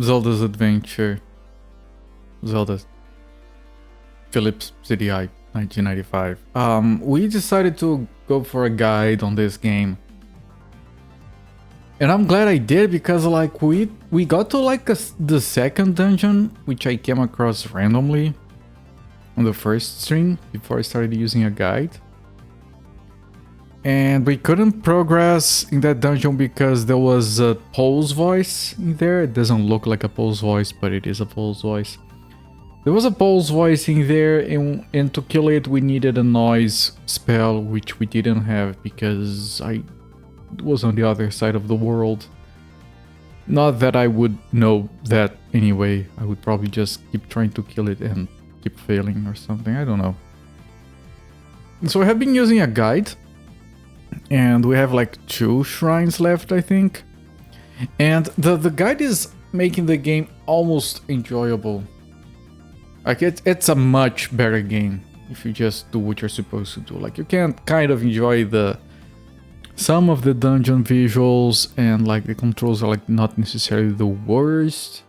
Zelda's Adventure. Zelda Philips CDI 1995. We decided to go for a guide on this game. And I'm glad I did because like we got to like the second dungeon, which I came across randomly on the first stream before I started using a guide. And we couldn't progress in that dungeon because there was a Pole's voice in there. It doesn't look like a Pole's voice, but it is a Pole's voice. There was a Pole's voice in there, and to kill it we needed a noise spell, which we didn't have because I was on the other side of the world. Not that I would know that anyway. I would probably just keep trying to kill it and keep failing or something. I don't know. So I have been using a guide. And we have like 2 shrines left, I think. And the guide is making the game almost enjoyable. Like it's a much better game if you just do what you're supposed to do. Like you can kind of enjoy some of the dungeon visuals, and like the controls are like not necessarily the worst.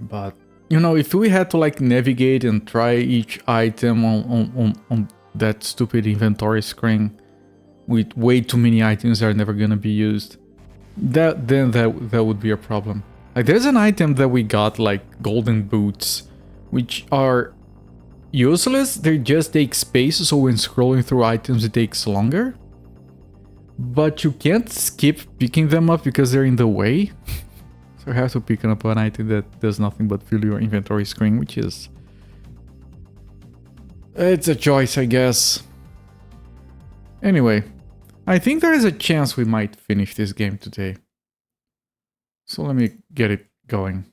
But you know, if we had to like navigate and try each item on that stupid inventory screen with way too many items that are never gonna be used, then that would be a problem. Like there's an item that we got, like golden boots, which are useless. They just take space, so when scrolling through items it takes longer. But you can't skip picking them up because they're in the way. So you have to pick up an item that does nothing but fill your inventory screen, which is... it's a choice, I guess. Anyway, I think there is a chance we might finish this game today. So let me get it going.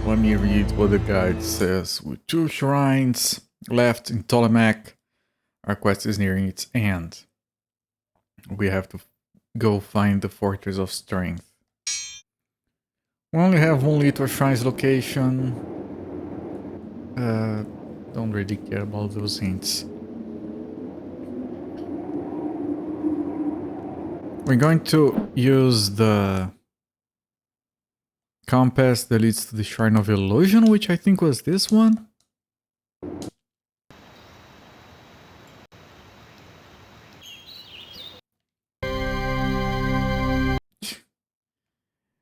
Let me read what the guide says. With 2 shrines left in Ptolemaic, our quest is nearing its end. We have to go find the Fortress of Strength. We only have 1 little shrine's location. Don't really care about those hints. We're going to use the compass that leads to the Shrine of Illusion, which I think was this one.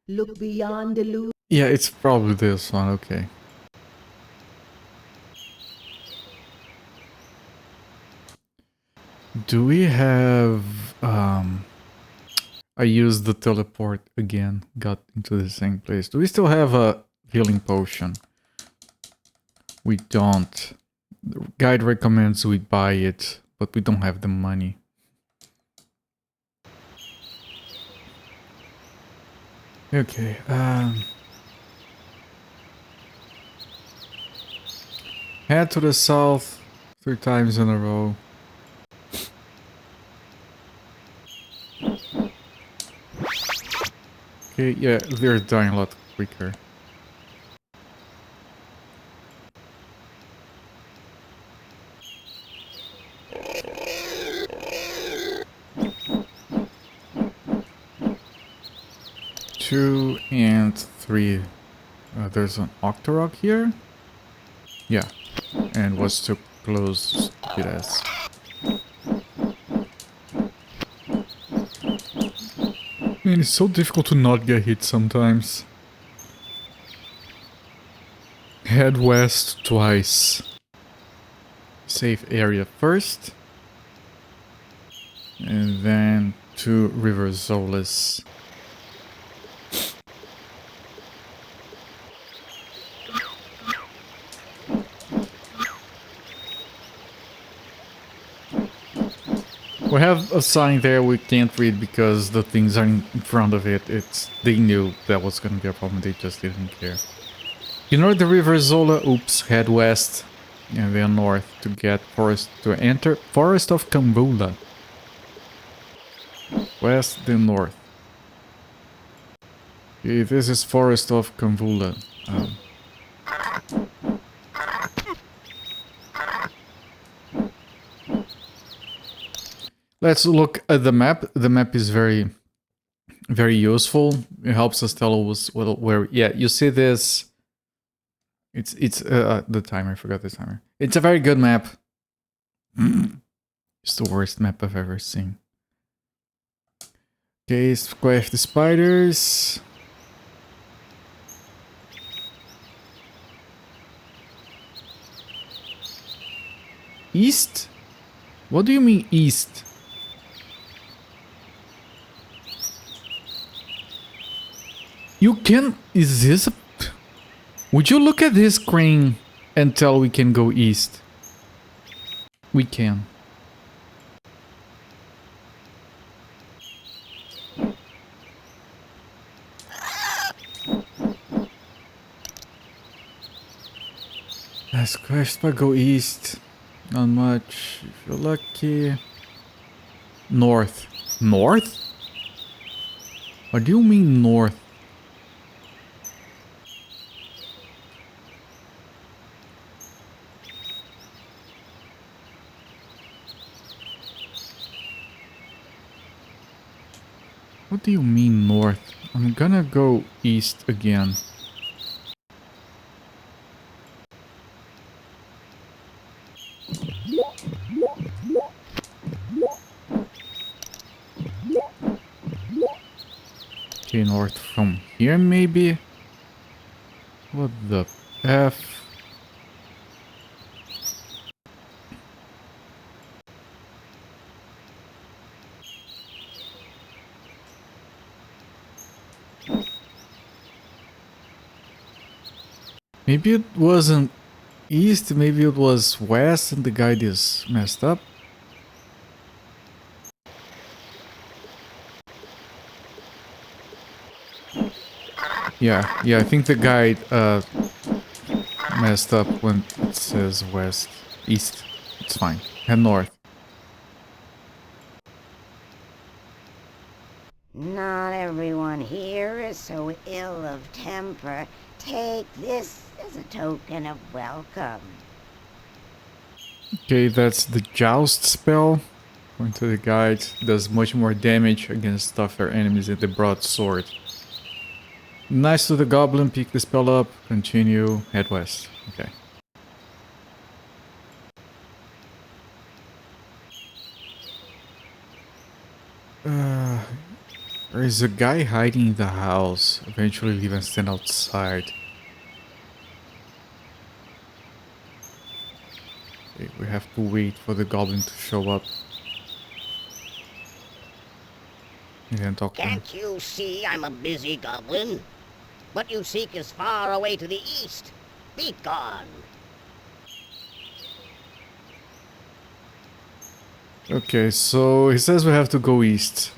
Look beyond illusion. Yeah, it's probably this one, okay. Do we have... I used the teleport again, got into the same place. Do we still have a healing potion? We don't. The guide recommends we buy it, but we don't have the money. Okay, head to the south 3 times in a row. Okay, yeah, they're dying a lot quicker. Two and 3. There's an Octorok here? Yeah, and was too close, it is. Man, it's so difficult to not get hit sometimes. Head west twice. Safe area first. And then to River Zolas. We have a sign there we can't read because the things are in front of it. They knew that was gonna be a problem, they just didn't care. You know the River Zola? Oops, head west and then north to get enter Forest of Kambula. West then north. Okay, this is Forest of Convula. Let's look at the map. The map is very, very useful. It helps us tell us where. Yeah, you see this. It's the timer. I forgot the timer. It's a very good map. It's the worst map I've ever seen. Okay, squash the spiders. East? What do you mean east? You can... Is this a... Would you look at this screen and tell we can go east? We can. Let's crash, but go east. Not much. If you're lucky. North. North? What do you mean north? What do you mean north? I'm gonna go east again. Okay, north from here maybe? What the F? Maybe it wasn't east, maybe it was west and the guide is messed up. Yeah, I think the guide messed up when it says west. East. It's fine. Head north. Not everyone here is so ill of temper. Take this as a token of welcome. Okay, that's the joust spell. According to the guide, does much more damage against tougher enemies than the broadsword. Nice to the goblin, pick the spell up, continue, head west. Okay. There is a guy hiding in the house. Eventually leave and stand outside. Okay, we have to wait for the goblin to show up. And then talk to him. Can't you see I'm a busy goblin? What you seek is far away to the east. Be gone. Okay, so he says we have to go east.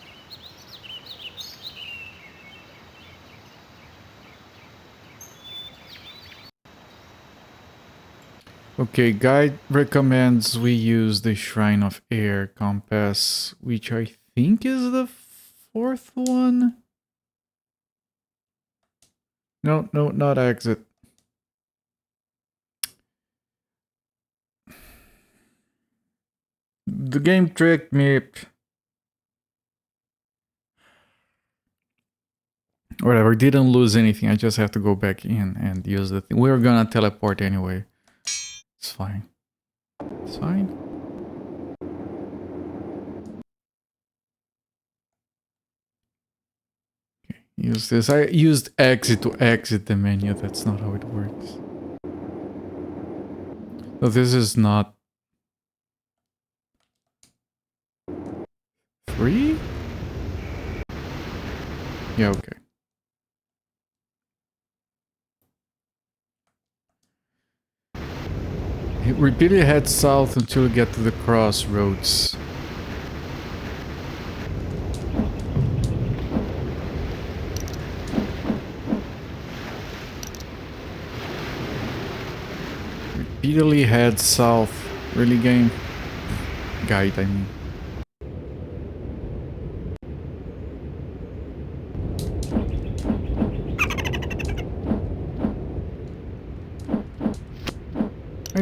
Okay, guide recommends we use the Shrine of Air compass, which I think is the fourth one. No, not exit. The game tricked me. Whatever, didn't lose anything. I just have to go back in and use the thing. We're gonna teleport anyway. It's fine. It's fine. Okay, use this. I used exit to exit the menu. That's not how it works. So this is not... 3? Yeah, okay. Repeatedly head south until you get to the crossroads. Repeatedly head south. Really, game? Guide, I mean.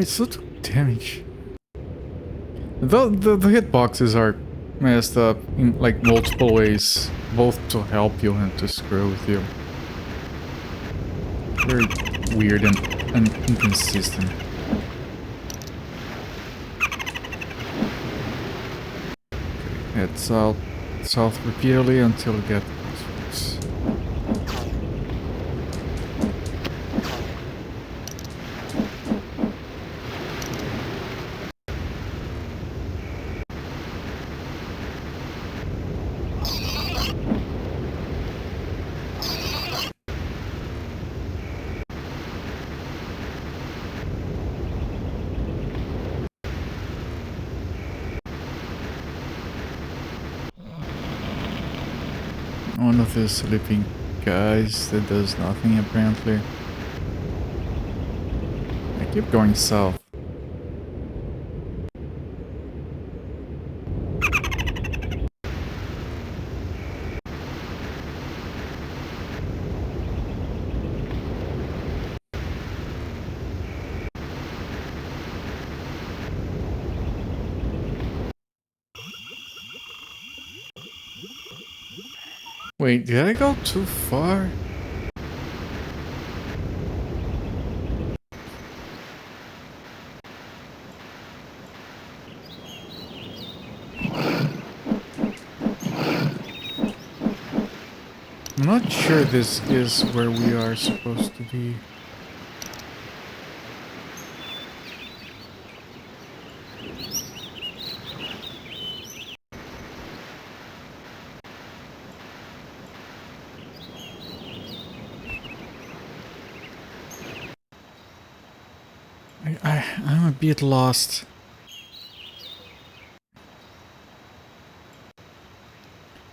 I still took damage. The hitboxes are messed up in like multiple ways, both to help you and to screw with you. Very weird and inconsistent. Head south repeatedly until you get crossroads. One of these sleeping guys that does nothing apparently. I keep going south. Wait, did I go too far? I'm not sure this is where we are supposed to be. I'm a bit lost.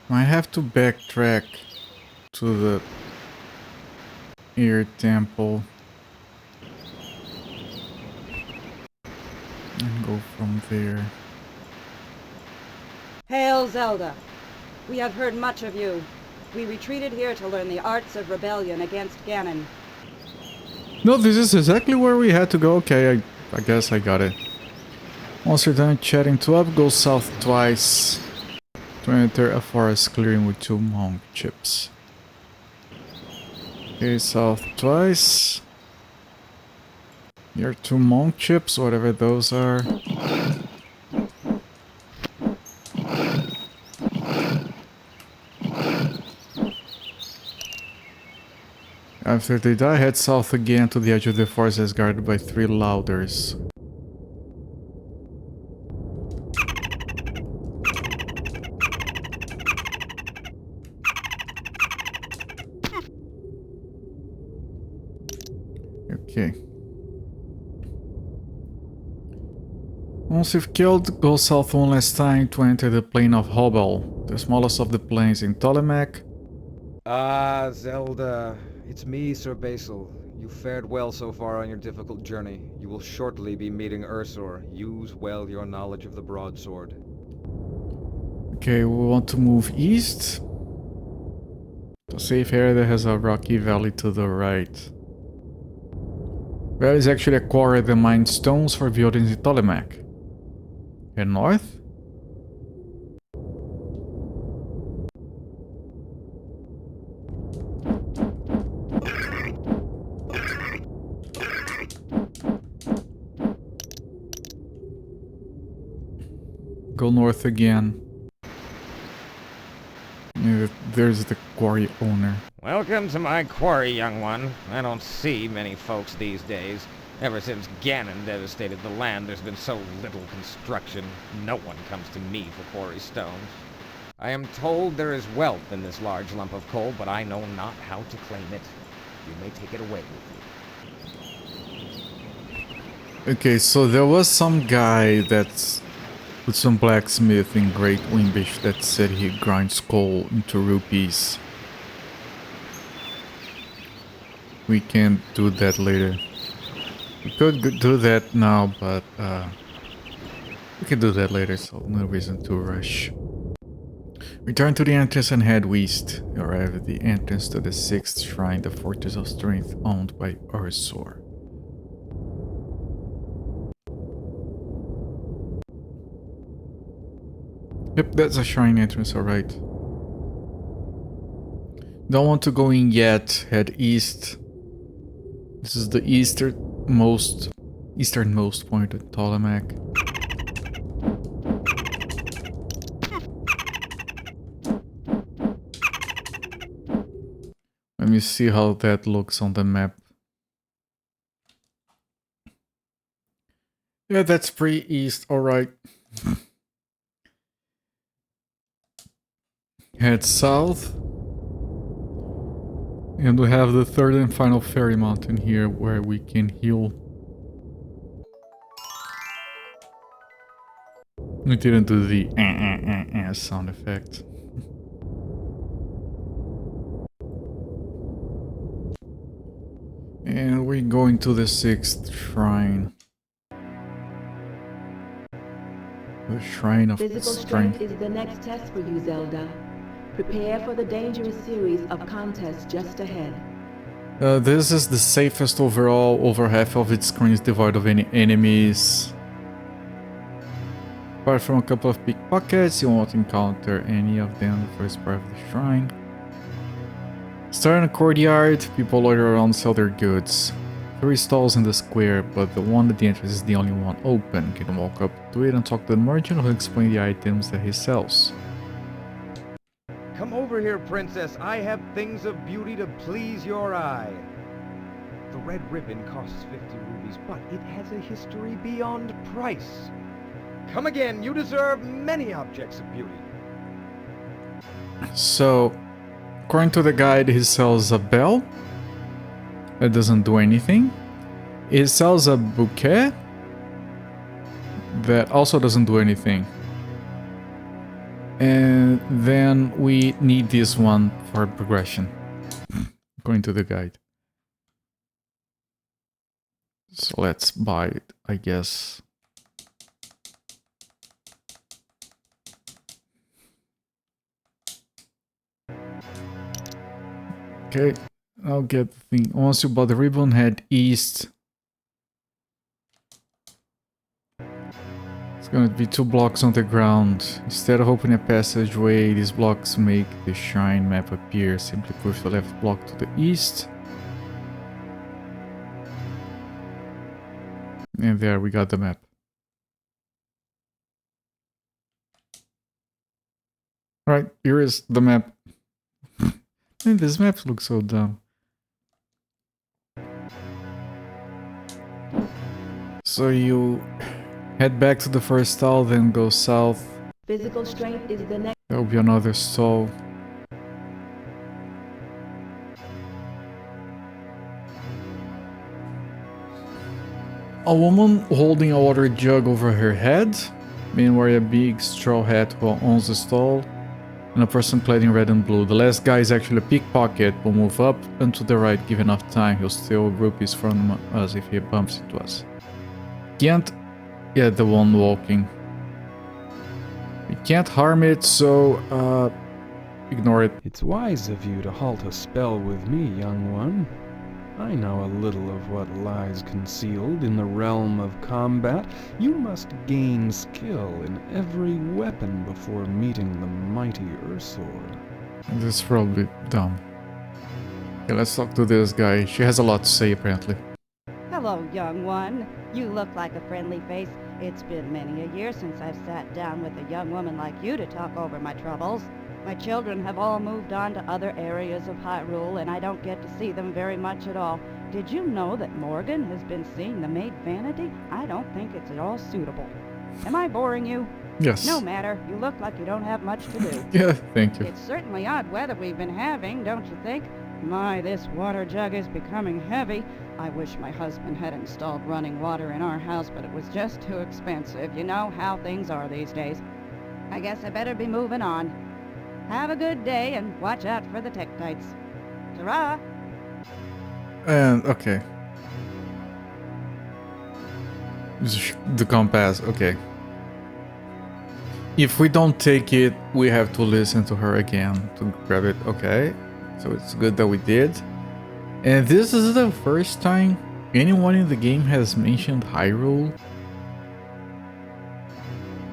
I have to backtrack to the air temple and go from there. Hail, Zelda! We have heard much of you. We retreated here to learn the arts of rebellion against Ganon. No, this is exactly where we had to go. Okay, I guess I got it. Once you're done chatting to up, go south twice to enter a forest clearing with 2 monk chips. Okay, south twice. Your 2 monk chips, whatever those are. After they die, head south again to the edge of the forest as guarded by 3 louders. Okay. Once you've killed, go south one last time to enter the plain of Hobble, the smallest of the plains in Ptolemaic. Ah, Zelda. It's me, Sir Basil. You fared well so far on your difficult journey. You will shortly be meeting Ursor. Use well your knowledge of the broadsword. Okay, we want to move east. The safe area that has a rocky valley to the right. Well, is actually a quarry that mines stones for buildings in Ptolemaic. And north? Go north again. Yeah, there's the quarry owner. Welcome to my quarry, young one. I don't see many folks these days. Ever since Ganon devastated the land, there's been so little construction. No one comes to me for quarry stones. I am told there is wealth in this large lump of coal, but I know not how to claim it. You may take it away with you. Okay, so there was some guy that's with some blacksmith in Great Wimbish that said he grinds coal into rupees. We can't do that later. We could do that now, but we can do that later, so no reason to rush. Return to the entrance and head west. You arrive at the entrance to the 6th shrine, the Fortress of Strength, owned by Ursor. Yep, that's a shrine entrance, alright. Don't want to go in yet, head east. This is the easternmost point of Ptolemaic. Let me see how that looks on the map. Yeah, that's pretty east, alright. Head south. And we have the third and final fairy mountain here where we can heal. We didn't do the sound effect. And we're going to the 6th shrine. The Shrine of Physical strength is the next test for you, Zelda. Prepare for the dangerous series of contests just ahead. This is the safest overall. Over half of its screen is devoid of any enemies. Apart from a couple of pickpockets, you won't encounter any of them in the first part of the shrine. Start in a courtyard, people loiter around sell their goods. 3 stalls in the square, but the one at the entrance is the only one open. You can walk up to it and talk to the merchant who'll explain the items that he sells. Come over here, princess. I have things of beauty to please your eye. The red ribbon costs 50 rubies, but it has a history beyond price. Come again, you deserve many objects of beauty. So, according to the guide, he sells a bell. That doesn't do anything. He sells a bouquet. That also doesn't do anything. And then we need this one for progression. According to the guide. So let's buy it, I guess. Okay, I'll get the thing. Once you bought the ribbon, head east. It's gonna be 2 blocks on the ground. Instead of opening a passageway, these blocks make the shrine map appear. Simply push the left block to the east. And there we got the map. Alright, here is the map. Man, this map looks so dumb. So you head back to the first stall, then go south. Physical strength is the next. There will be another stall. A woman holding a water jug over her head, man wearing a big straw hat who owns the stall, and a person clad in red and blue. The last guy is actually a pickpocket. We'll move up and to the right. Give enough time, he'll steal rupees from us if he bumps into us. Can't... Yeah, the one walking. We can't harm it, so ignore it. It's wise of you to halt a spell with me, young one. I know a little of what lies concealed in the realm of combat. You must gain skill in every weapon before meeting the mighty Ursor. This is probably dumb. Okay, let's talk to this guy. She has a lot to say, apparently. Hello, young one. You look like a friendly face. It's been many a year since I've sat down with a young woman like you to talk over my troubles. My children have all moved on to other areas of Hyrule, and I don't get to see them very much at all. Did you know that Morgan has been seeing the maid Vanity? I don't think it's at all suitable. Am I boring you? Yes. No matter. You look like you don't have much to do. Yeah, thank you. It's certainly odd weather we've been having, don't you think? My, this water jug is becoming heavy. I wish my husband had installed running water in our house, but it was just too expensive. You know how things are these days. I guess I better be moving on. Have a good day and watch out for the Tektites. Ta-ra! And, okay. The compass, okay. If we don't take it, we have to listen to her again to grab it, okay. So it's good that we did. And this is the first time anyone in the game has mentioned Hyrule.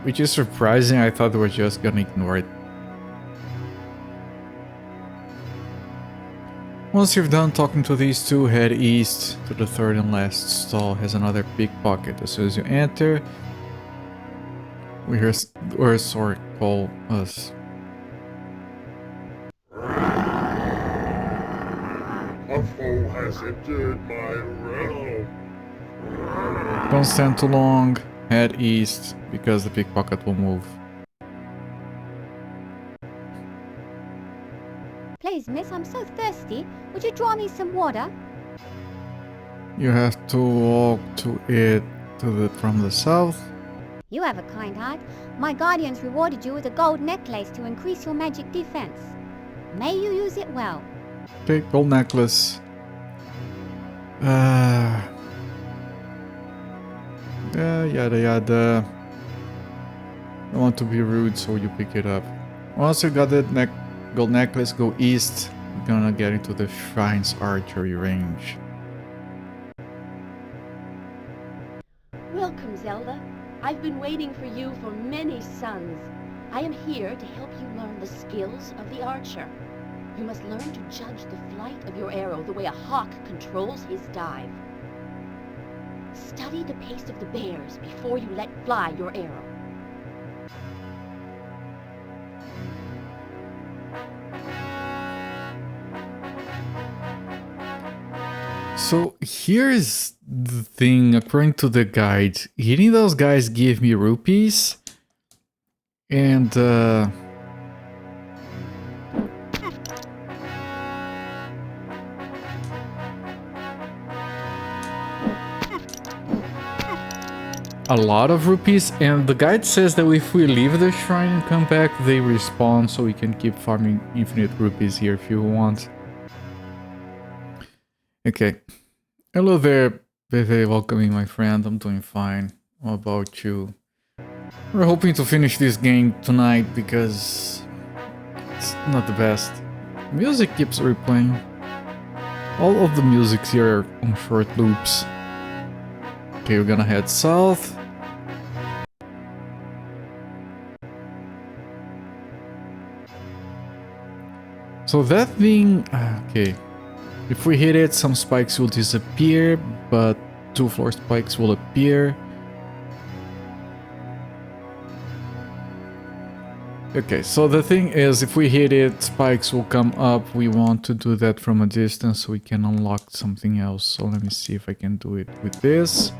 which is surprising. I thought they were just gonna ignore it. Once you're done talking to these two, head east to the third and last stall. Has another pickpocket. As soon as you enter, we hear Ursor call us. A foe has entered my realm. Don't stand too long. Head east because the pickpocket will move. Please, miss, I'm so thirsty. Would you draw me some water? You have to walk to it from the south. You have a kind heart. My guardians rewarded you with a gold necklace to increase your magic defense. May you use it well. Okay, gold necklace. Yada yada. Don't want to be rude, so you pick it up. Once you got the gold necklace, go east. You're gonna get into the shrine's archery range. Welcome, Zelda. I've been waiting for you for many suns. I am here to help you learn the skills of the archer. You must learn to judge the flight of your arrow the way a hawk controls his dive. Study the pace of the bears before you let fly your arrow. So here's the thing, according to the guide, hitting those guys give me rupees, and a lot of rupees, and the guide says that if we leave the shrine and come back, they respawn, so we can keep farming infinite rupees here if you want. Okay. Hello there, very welcoming, my friend. I'm doing fine. What about you? We're hoping to finish this game tonight because it's not the best. Music keeps replaying. All of the musics here are on short loops. Okay, we're gonna head south. So that thing... okay. If we hit it, some spikes will disappear, but 2 floor spikes will appear. Okay, so the thing is, if we hit it, spikes will come up. We want to do that from a distance so we can unlock something else. So let me see if I can do it with this.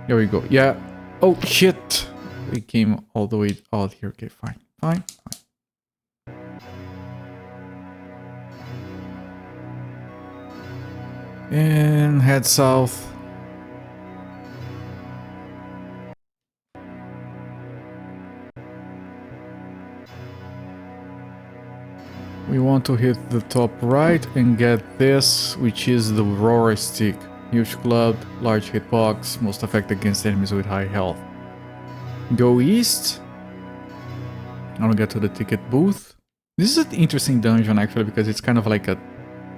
Here we go. Yeah. Oh, shit! We came all the way out here. Okay, fine. Fine. And head south. We want to hit the top right and get this, which is the roar stick. Huge club, large hitbox, most effective against enemies with high health. Go east. I want to get to the ticket booth. This is an interesting dungeon actually because it's kind of like a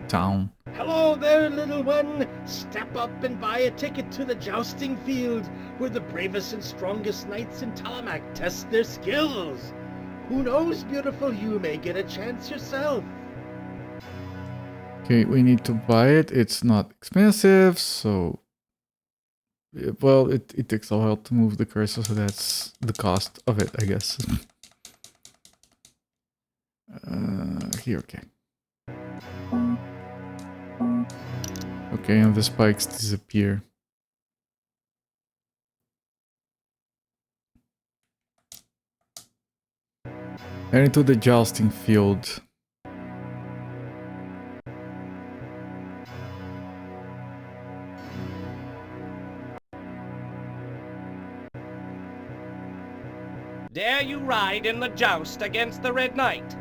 town. Hello there, little one. Step up and buy a ticket to the jousting field, where the bravest and strongest knights in Talamak test their skills. Who knows, beautiful, you may get a chance yourself. Okay, we need to buy it. It's not expensive, so... well, it takes a while to move the cursor, so that's the cost of it, I guess. Here, okay. Okay, and the spikes disappear. Head into the jousting field. Dare you ride in the joust against the Red Knight?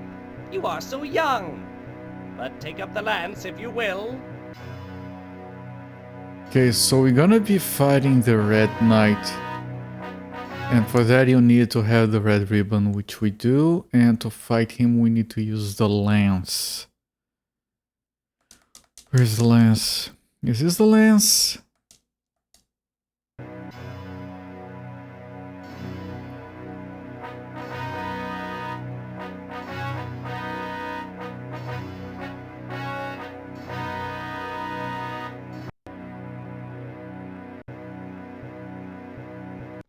You are so young. But take up the lance if you will. Okay, so we're gonna be fighting the Red Knight. And for that you need to have the red ribbon, which we do. And to fight him we need to use the lance. Where's the lance? Is this the lance?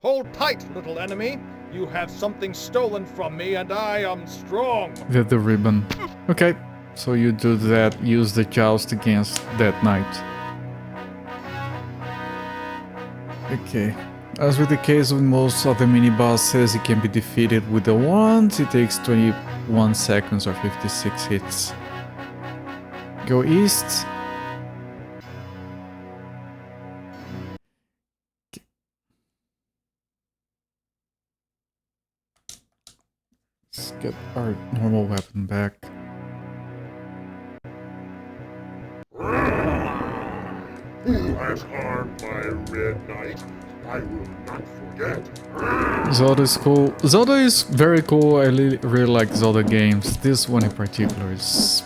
Hold tight, little enemy. You have something stolen from me, and I am strong. The ribbon. Okay, so you do that, use the joust against that knight. Okay, as with the case with most other mini-bosses, it can be defeated with the wands. It takes 21 seconds or 56 hits. Go east. Let's get our normal weapon back. Who has harmed my red knight? I will not forget. Zelda is cool. Zelda is very cool. I really like Zelda games. This one in particular is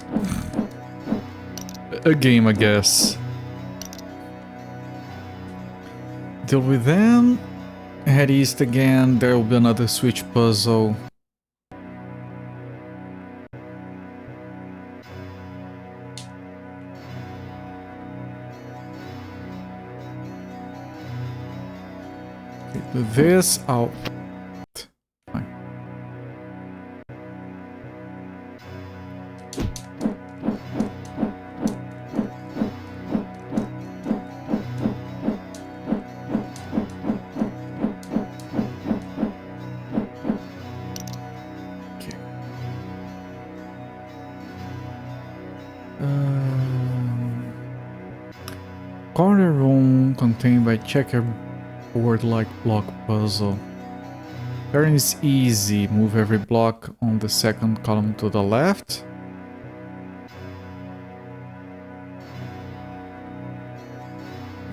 a game, I guess. Deal with them. Head east again. There will be another switch puzzle. Do this. Oh. Fine. Okay. Corner room contained by checkerboard-like block puzzle. Turn is easy. Move every block on the second column to the left.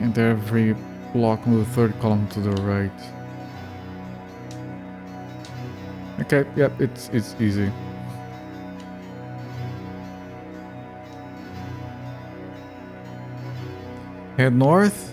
And every block on the third column to the right. Okay, yep, it's easy. Head north.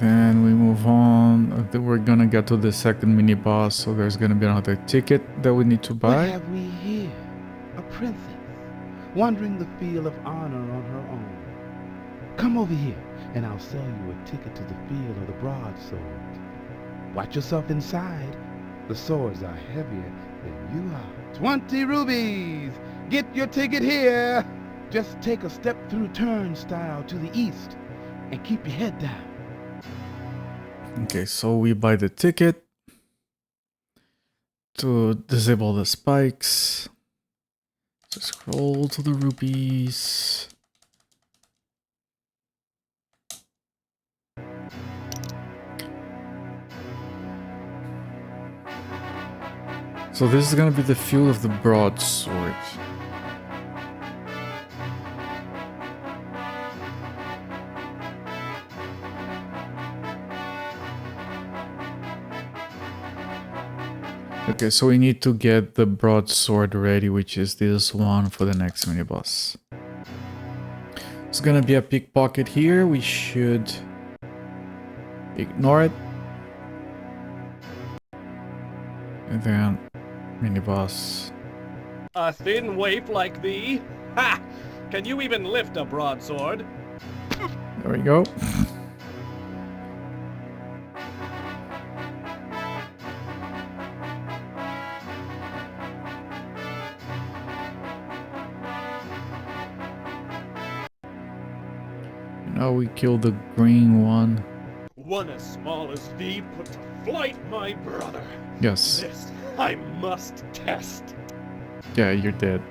Then we move on. We're gonna get to the second mini boss, so there's gonna be another ticket that we need to buy. What have we here? A princess, wandering the field of honor on her own. Come over here, and I'll sell you a ticket to the field of the broadsword. Watch yourself inside. The swords are heavier than you are. 20 rubies! Get your ticket here! Just take a step through turnstile to the east, and keep your head down. Okay, so we buy the ticket to disable the spikes. So scroll to the rupees. So this is gonna be the field of the broadsword. Okay, so we need to get the broadsword ready, which is this one for the next mini boss. It's gonna be a pickpocket here. We should ignore it. And then mini boss. A thin waif like thee? Ha! Can you even lift a broadsword? There we go. Now we kill the green one. One as small as thee put to flight my brother. Yes. This I must test. Yeah, you're dead.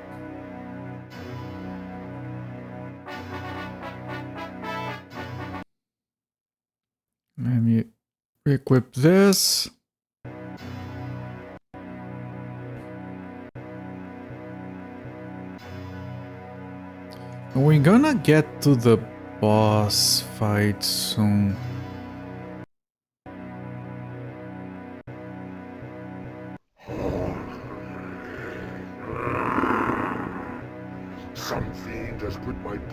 Let me equip this. We're gonna get to the boss fight soon.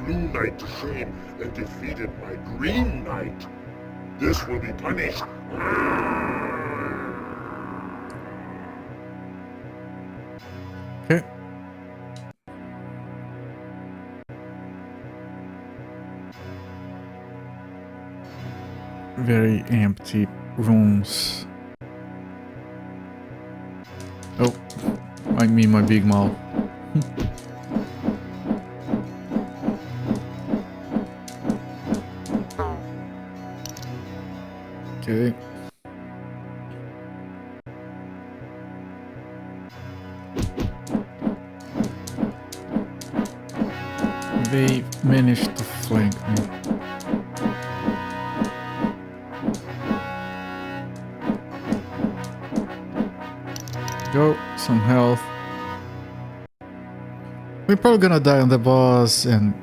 Blue Knight to shame and defeated my Green Knight. This will be punished. Okay. Very empty rooms. Oh, I mean my big mouth. Okay. They managed to flank me. Go, some health. We're probably gonna die on the boss and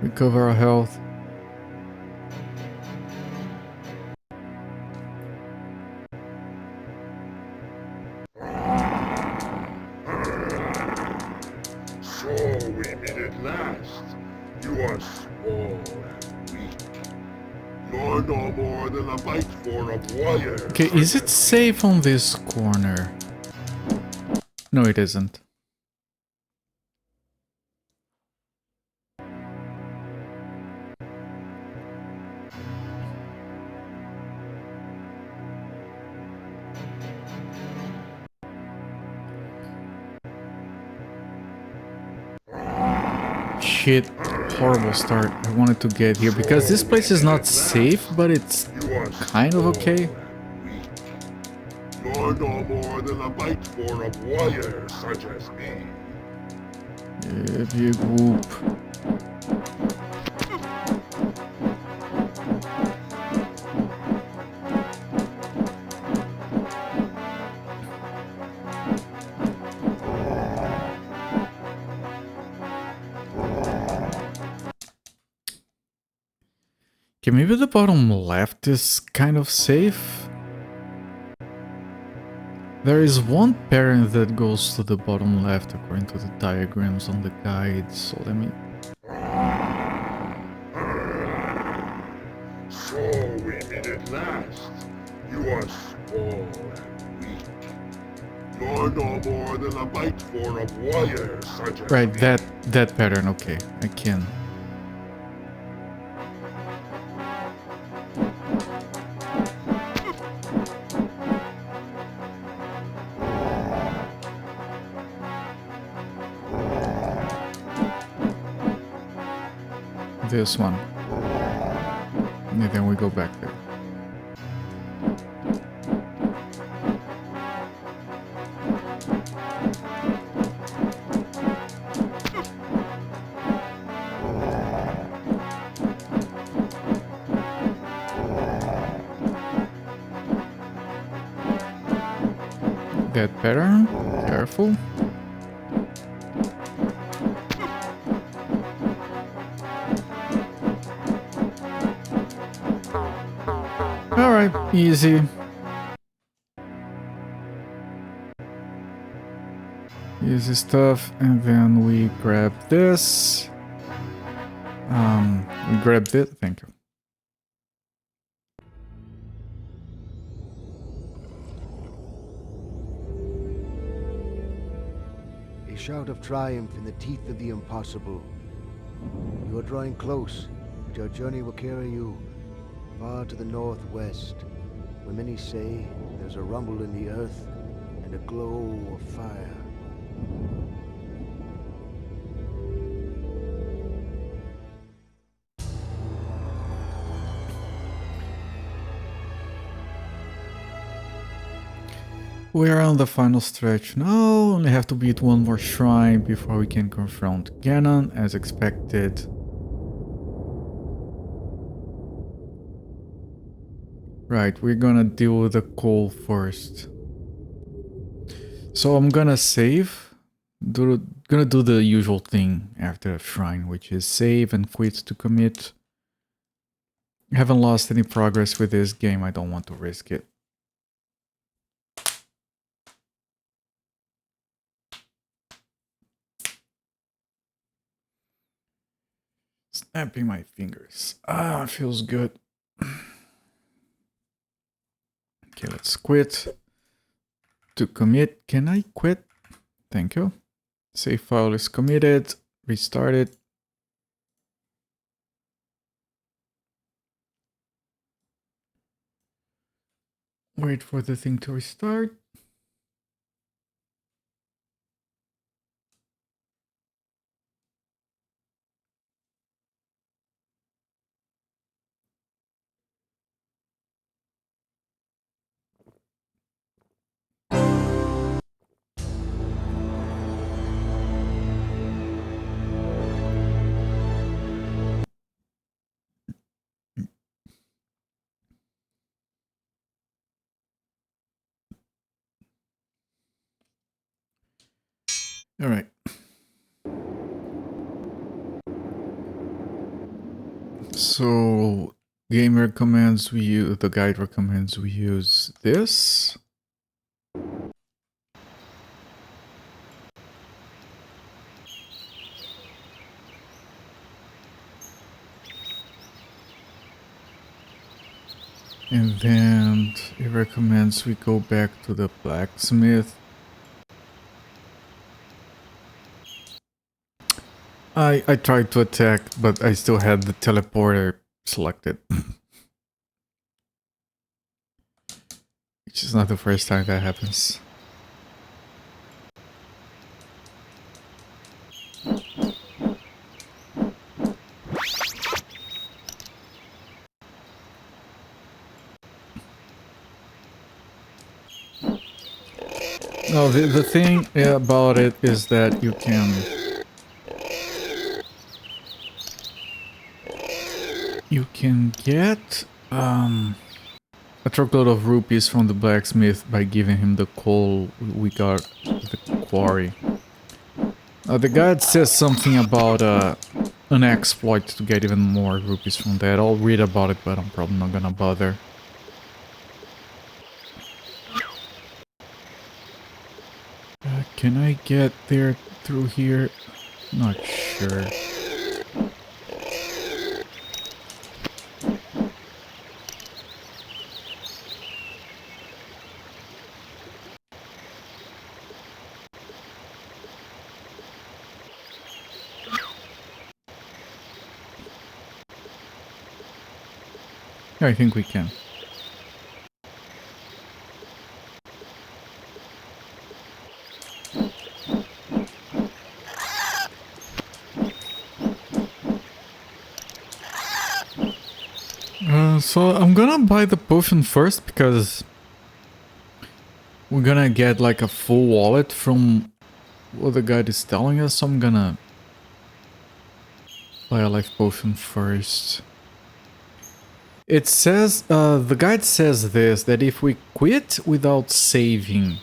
recover our health. So we meet at last. You are small and weak. You're no more than a bite for a warrior. Okay, is it safe on this corner? No, it isn't. Shit, horrible start. I wanted to get here because this place is not safe, but it's kind of okay. You're no more than a bite for a warrior such as me. Yeah, big whoop. Okay, maybe the bottom left is kind of safe. There is one parent that goes to the bottom left according to the diagrams on the guide, so let me... So we meet at last. You are small and weak. You're no more than a bite for a warrior such as Right, me. that pattern, okay, I can. This one. And then we go back there. That pattern, careful. Alright, easy. Easy stuff, and then we grab this. We grabbed it, thank you. A shout of triumph in the teeth of the impossible. You are drawing close, but your journey will carry you far to the northwest, where many say there's a rumble in the earth and a glow of fire. We are on the final stretch now, only have to beat one more shrine before we can confront Ganon, as expected. Right, we're gonna deal with the coal first. So I'm gonna save, gonna do the usual thing after a shrine, which is save and quit to commit. I haven't lost any progress with this game, I don't want to risk it. Snapping my fingers. Ah, feels good. Okay, let's quit. To commit, can I quit? Thank you. Save file is committed. Restart it. Wait for the thing to restart. All right. So game recommends we use, the guide recommends we use this. And then it recommends we go back to the blacksmith. I tried to attack, but I still had the teleporter selected. Which is not the first time that happens. No, the thing about it is that you can get a truckload of rupees from the blacksmith by giving him the coal we got at the quarry. The guide says something about an exploit to get even more rupees from that. I'll read about it, but I'm probably not gonna bother. Can I get there through here? Not sure. Yeah, I think we can. So I'm gonna buy the potion first because we're gonna get like a full wallet from what the guide is telling us. So I'm gonna buy a life potion first. It says, the guide says this, that if we quit without saving,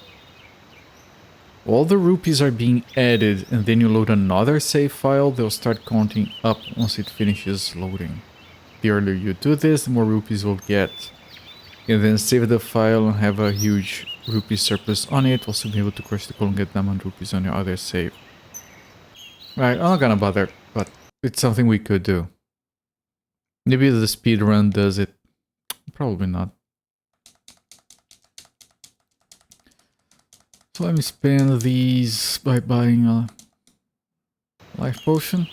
all the rupees are being added and then you load another save file, they'll start counting up once it finishes loading. The earlier you do this, the more rupees we'll get. And then save the file and have a huge rupee surplus on it. Also be able to crush the coal and get diamond rupees on your other save. Right, I'm not gonna bother, but it's something we could do. Maybe the speed run does it. Probably not. So let me spend these by buying a life potion.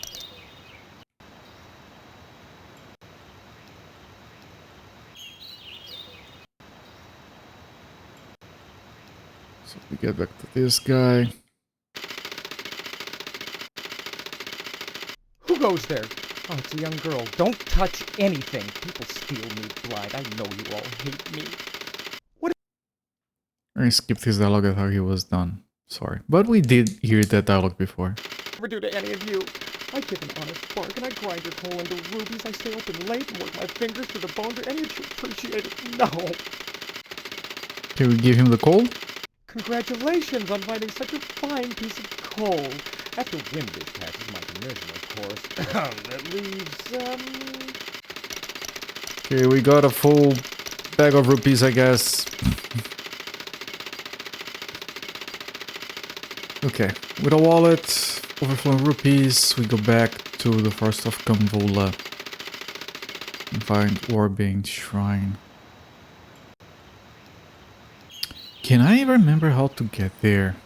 So we get back to this guy. Who goes there? Oh, it's a young girl. Don't touch anything. People steal me blind. I know you all hate me. What? I skipped his dialogue at how he was done. Sorry. But we did hear that dialogue before. Never do to any of you. I give an honest bargain. I grind your coal into rubies. I stay open late and work my fingers to the bone. Do any of you appreciate it? No. Can we give him the coal? Congratulations on finding such a fine piece of coal. After Wimbish passes my commission, of course. That leaves, Okay, we got a full bag of rupees, I guess. Okay, with a wallet, overflowing rupees, we go back to the Forest of Kamvola and find Warbane Shrine. Can I remember how to get there?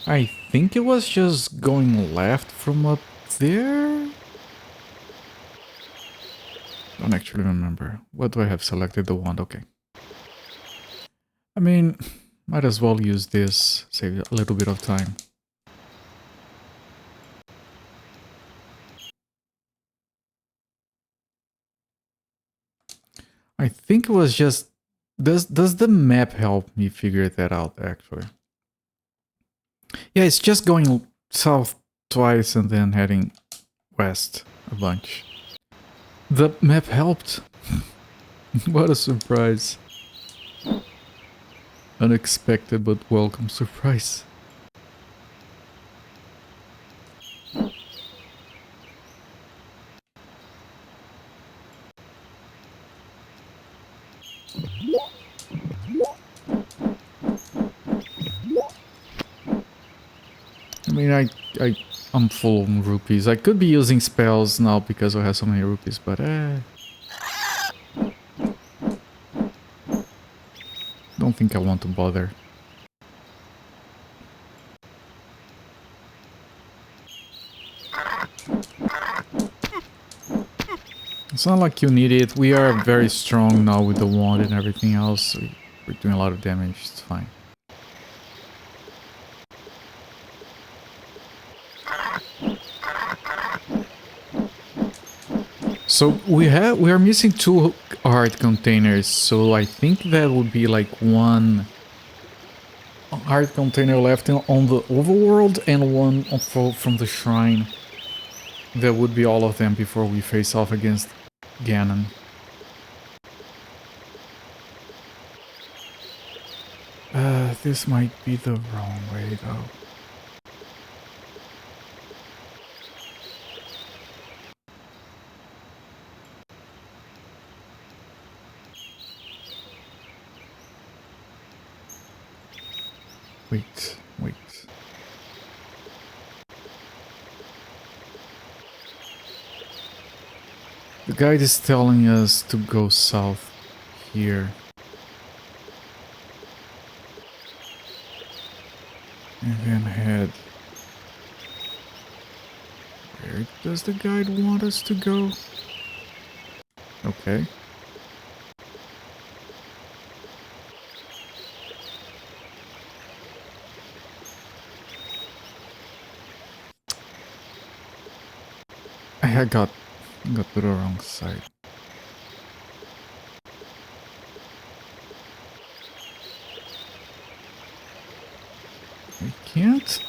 I think it was just going left from up there? Don't actually remember. What do I have selected? The wand, okay. I mean, might as well use this, save a little bit of time. I think it was just... Does the map help me figure that out, actually? Yeah, it's just going south twice and then heading west a bunch. The map helped. What a surprise. Unexpected but welcome surprise. I mean, I'm full of rupees. I could be using spells now because I have so many rupees, but don't think I want to bother. It's not like you need it. We are very strong now with the wand and everything else. We're doing a lot of damage. It's fine. So we are missing 2 heart containers, so I think that would be like 1 heart container left on the overworld and 1 from the shrine. That would be all of them before we face off against Ganon. This might be the wrong way though. Wait. The guide is telling us to go south here. And then head... Where does the guide want us to go? Okay. I got to the wrong side. I can't.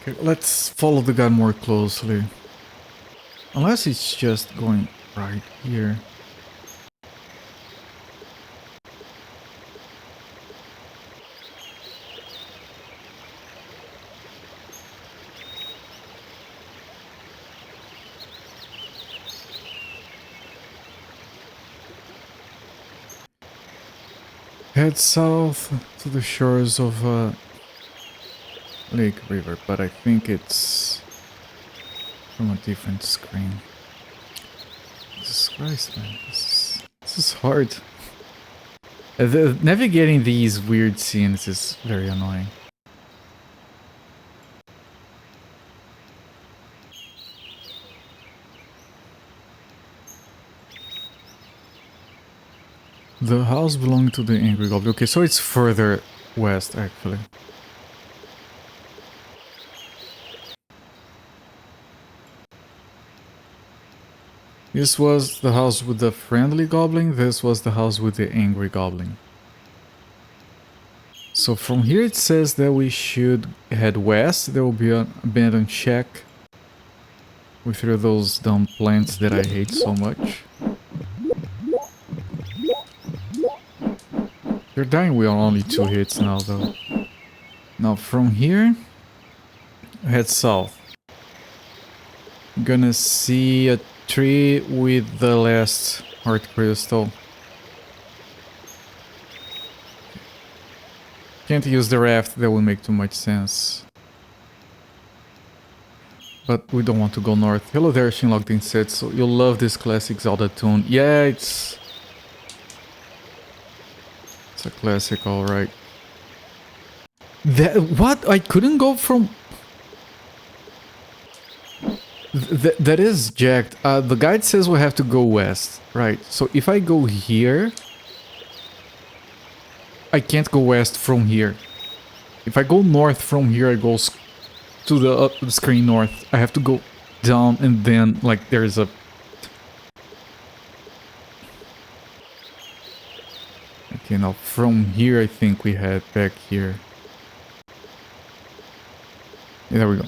Okay, let's follow the guy more closely. Unless it's just going right here. Head south to the shores of Lake River, but I think it's from a different screen. Jesus Christ, man, this is hard. Navigating these weird scenes is very annoying. The house belonged to the Angry Goblin. Okay, so it's further west, actually. This was the house with the friendly goblin. This was the house with the angry goblin. So from here it says that we should head west. There will be an abandoned shack with those dumb plants that I hate so much. You're dying with only 2 hits now, though. Now from here, head south. I'm gonna see a tree with the last heart crystal. Can't use the raft, that would make too much sense. But we don't want to go north. Hello there, Shinlocked said, so you'll love this classic Zelda tune. Yeah, it's a classic, alright. What? I couldn't go from... that is jacked. The guide says we have to go west. Right, so if I go here... I can't go west from here. If I go north from here, I go to the screen north. I have to go down and then, like, there's a... Okay, now from here, I think we head back here. Yeah, there we go.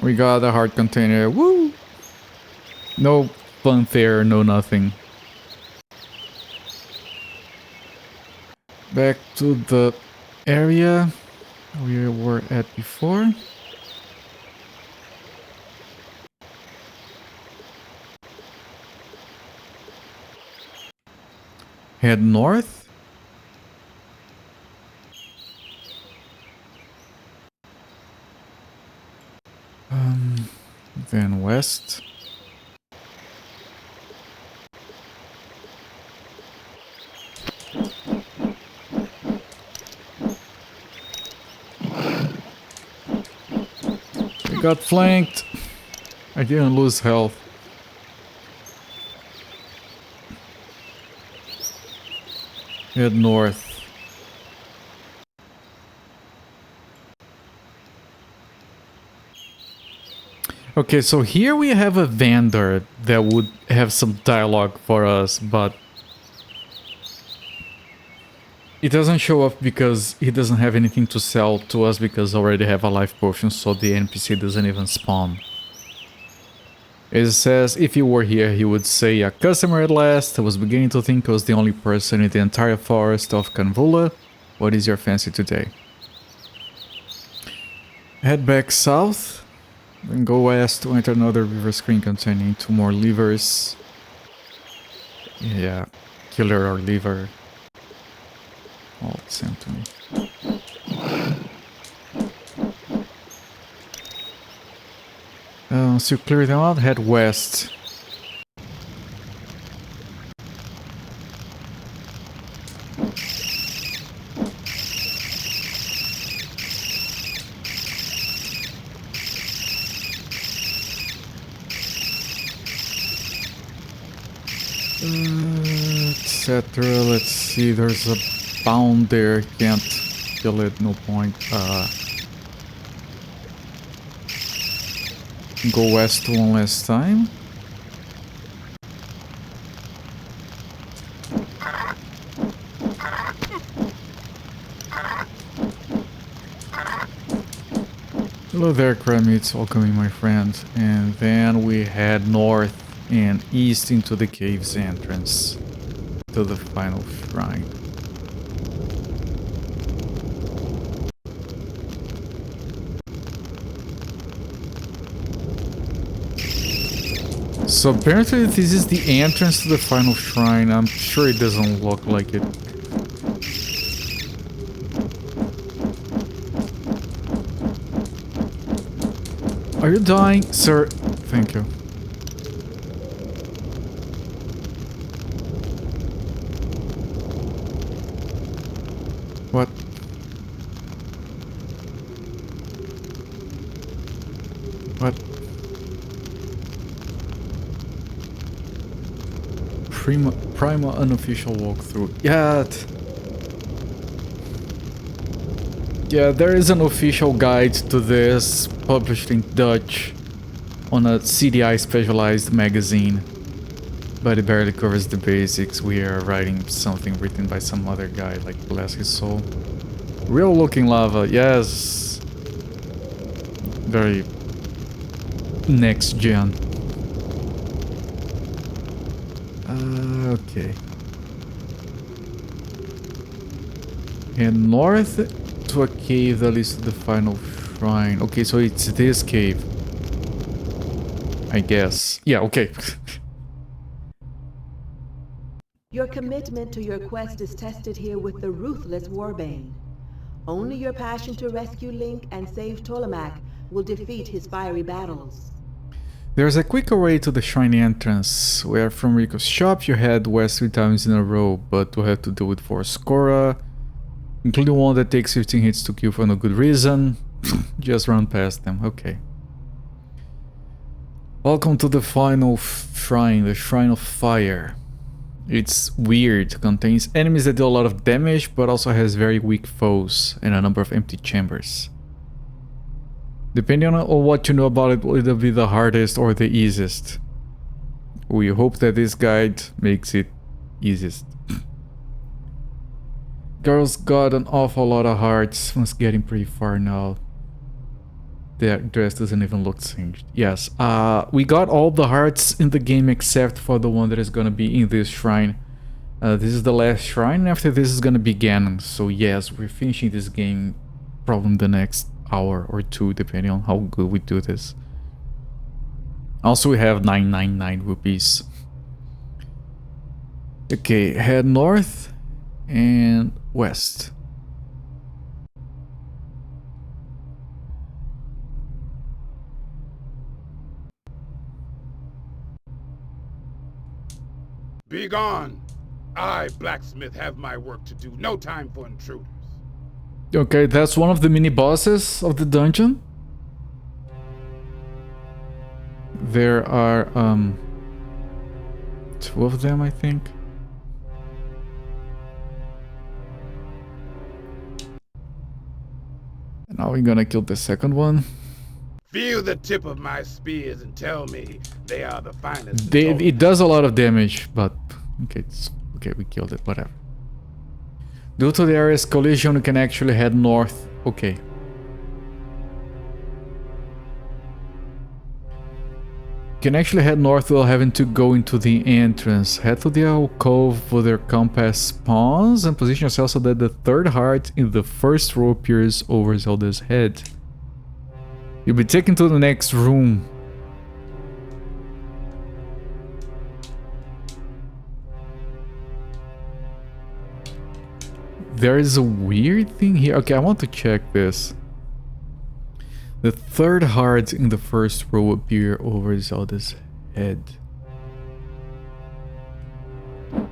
We got a heart container. Woo! No funfair, no nothing. Back to the area we were at before. Head north. Then west. Got flanked. I didn't lose health. Head north. Okay, so here we have a vendor that would have some dialogue for us, but it doesn't show up because he doesn't have anything to sell to us because I already have a life potion, so the NPC doesn't even spawn. It says, if you were here, he would say, a customer at last. I was beginning to think I was the only person in the entire forest of Kanvula. What is your fancy today? Head back south, then go west to enter another river screen containing 2 more levers. Yeah, killer or lever. All the same to me. So clear them out, head west. Etc. Let's see, there's a bound there, can't kill it, no point. Go west one last time. Hello there, crab meats, welcoming my friend. And then we head north and east into the cave's entrance to the final shrine. So apparently this is the entrance to the final shrine. I'm sure it doesn't look like it. Are you dying, sir? Thank you. What? What? Prima unofficial walkthrough. Yeah, there is an official guide to this, published in Dutch, on a CDI specialized magazine. But it barely covers the basics. We are writing something written by some other guy, like bless his soul. Real looking lava, yes. Very next gen. Okay. And north to a cave that leads to the final shrine. Okay, so it's this cave. I guess. Yeah, okay. Your commitment to your quest is tested here with the ruthless Warbane. Only your passion to rescue Link and save Tolemac will defeat his fiery battles. There's a quicker way to the shrine entrance, where from Rico's shop you head west 3 times in a row, but we'll have to do it for Scora, including one that takes 15 hits to kill for no good reason. Just run past them, okay. Welcome to the final shrine, the Shrine of Fire. It's weird, contains enemies that do a lot of damage, but also has very weak foes and a number of empty chambers. Depending on what you know about it, will either be the hardest or the easiest. We hope that this guide makes it easiest. Girls got an awful lot of hearts. One's getting pretty far now. Their dress doesn't even look singed. Yes, we got all the hearts in the game except for the one that is gonna be in this shrine. This is the last shrine. After this is gonna be Ganon. So yes, we're finishing this game probably in the next hour or two, depending on how good we do this. Also, we have 999 rupees. Okay, head north and west. Be gone! I, blacksmith, have my work to do. No time for intruders. Okay, that's one of the mini bosses of the dungeon. There are 2 of them, I think. Now we're gonna kill the second one. Feel the tip of my spears and tell me they are the finest. It does a lot of damage, but okay, okay, we killed it, whatever. Due to the area's collision, we can actually head north. Okay. You can actually head north without having to go into the entrance. Head to the alcove where their compass spawns and position yourself so that the 3rd heart in the first row appears over Zelda's head. You'll be taken to the next room. There is a weird thing here. Okay, I want to check this. The 3rd heart in the first row appear over Zelda's head.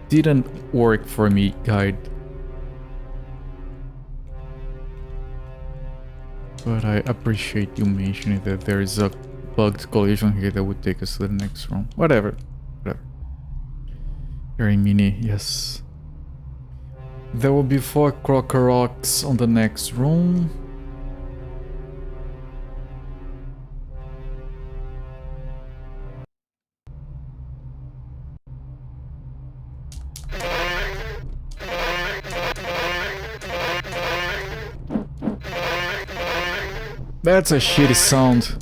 Didn't work for me, guide. But I appreciate you mentioning that there is a bugged collision here that would take us to the next room. Whatever. Whatever. Very mini, yes. There will be 4 Crocker Rocks on the next room. That's a shitty sound.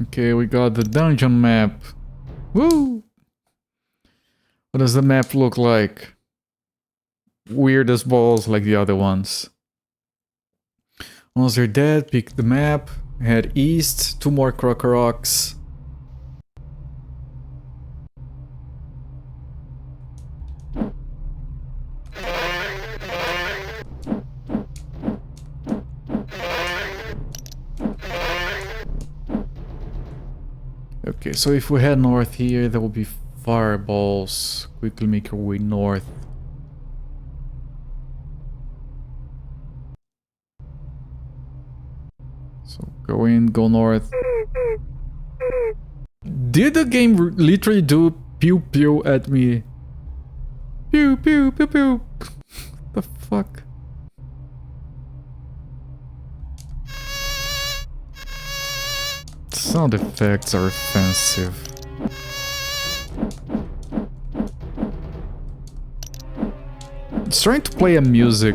Okay, we got the dungeon map. Woo! What does the map look like? Weird as balls like the other ones. Once you're dead, pick the map, head east, 2 more Crocker Rocks. Okay, so if we head north here, there will be fireballs. Quickly make our way north. So go in, go north. Did the game literally do pew pew at me? Pew pew pew pew. The fuck? Sound effects are offensive. It's trying to play a music.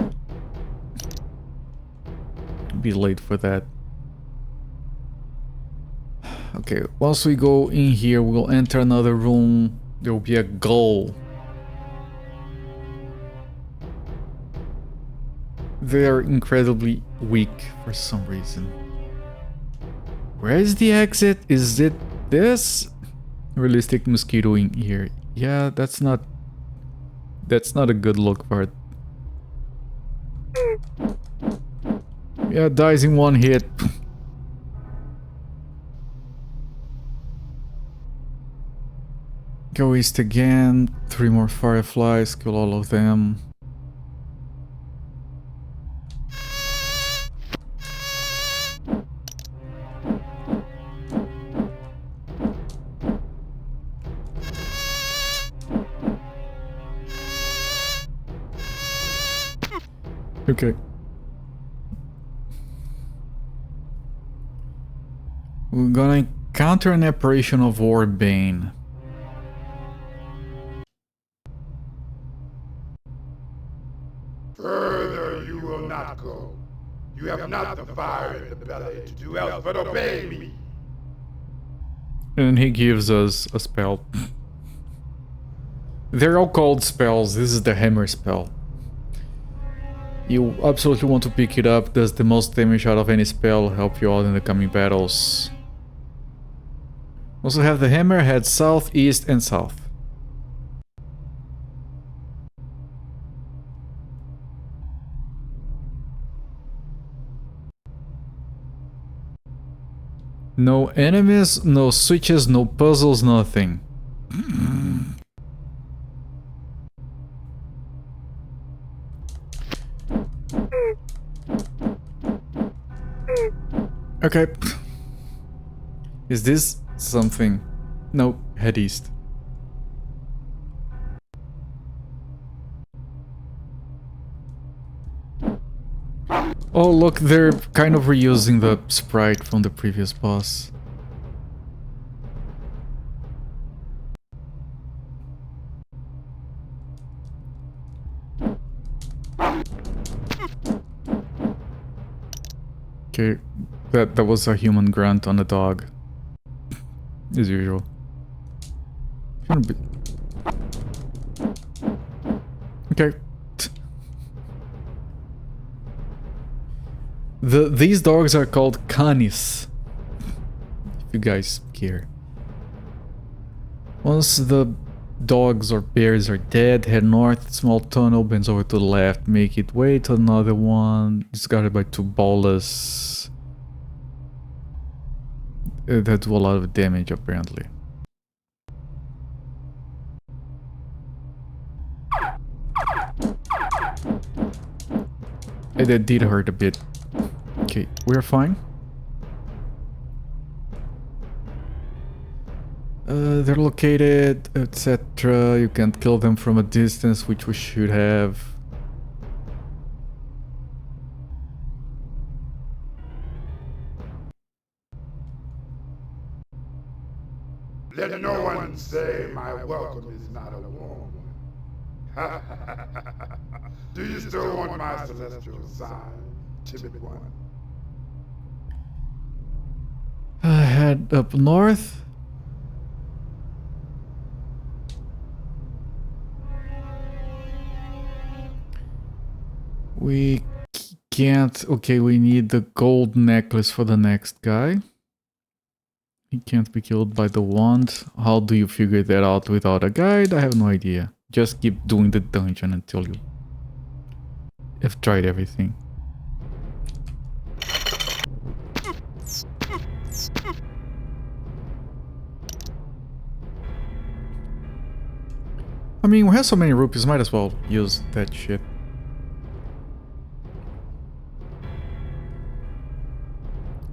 Be late for that. Okay, once we go in here, we'll enter another room. There will be a goal. They're incredibly weak for some reason. Where is the exit? Is it this? Realistic mosquito in here. Yeah, that's not a good look for it. Yeah, dies in one hit. Go east again. 3 more fireflies. Kill all of them. Okay. We're gonna encounter an apparition of Warbane. Further you will not go. You have not the fire in the belly to do else but obey me. And he gives us a spell. They're all called spells. This is the hammer spell. You absolutely want to pick it up. Does the most damage out of any spell. Help you out in the coming battles. Also have the hammer. Head south, east, and south. No enemies, no switches, no puzzles, nothing. Okay. Is this something? No, head east. Oh look, they're kind of reusing the sprite from the previous boss. Okay, that was a human grunt on a dog. As usual. Okay. These dogs are called canis. If you guys care. Once the dogs or bears are dead, head north, small tunnel bends over to the left, make it way to another one. It's guarded by 2 bolas. That do a lot of damage apparently. That did hurt a bit. Okay, we're fine. They're located, etc. You can't kill them from a distance, which we should have. Let no one say my welcome is not a warm one. Do you still want my celestial sign, timid one? Head up north. We can't... Okay, we need the gold necklace for the next guy. He can't be killed by the wand. How do you figure that out without a guide? I have no idea. Just keep doing the dungeon until you have tried everything. I mean, we have so many rupees, might as well use that shit.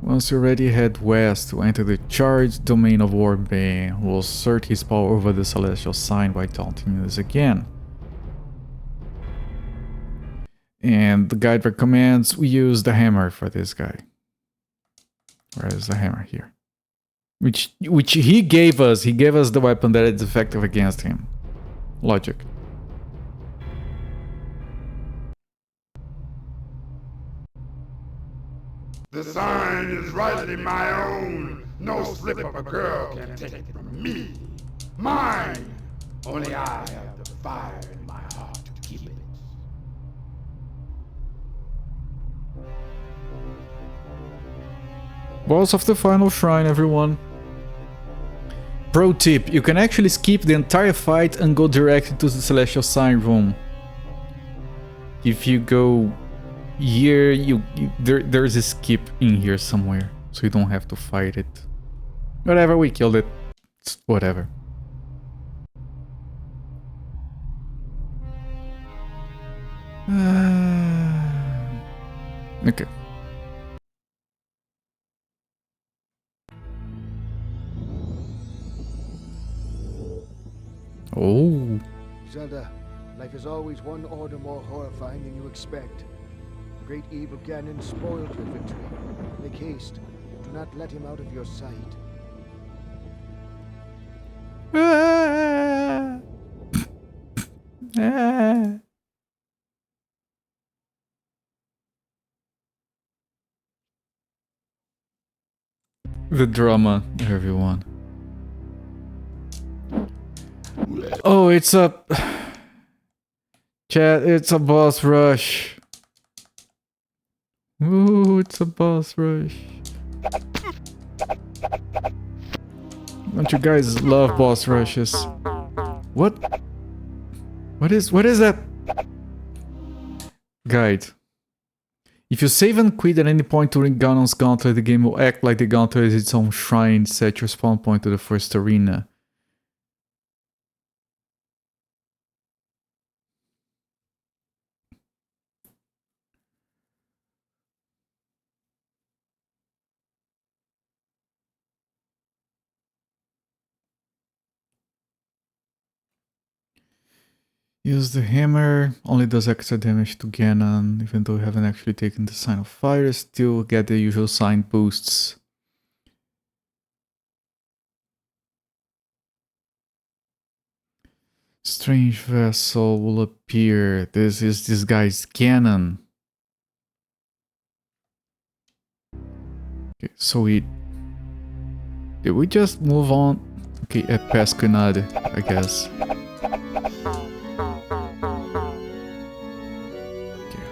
Once you're ready, head west to enter the charged domain of Warbane, who will assert his power over the celestial sign by taunting us again. And the guide recommends we use the hammer for this guy. Where is the hammer? Here. Which he gave us. He gave us the weapon that is effective against him. Logic. The sign is rightly my own. No slip of a girl can take it from me. Mine. Only I have the fire in my heart to keep it. Boss of the final shrine, everyone. Pro tip, you can actually skip the entire fight and go directly to the Celestial Sign room. If you go here, there's a skip in here somewhere, so you don't have to fight it. Whatever, we killed it. It's whatever. Okay. Oh. Zelda, life is always one order more horrifying than you expect. The great evil Ganon spoiled your victory. Make haste. Do not let him out of your sight. The drama, everyone. Oh, it's a... Chat, it's a boss rush. Ooh, it's a boss rush. Don't you guys love boss rushes? What? What is that? Guide. If you save and quit at any point during Ganon's gauntlet, the game will act like the gauntlet is its own shrine. Set your spawn point to the first arena. Use the hammer, only does extra damage to Ganon, even though you haven't actually taken the sign of fire, still get the usual sign boosts. Strange vessel will appear. This is this guy's Ganon. Okay, so did we just move on? Okay, at Pasquinade, I guess.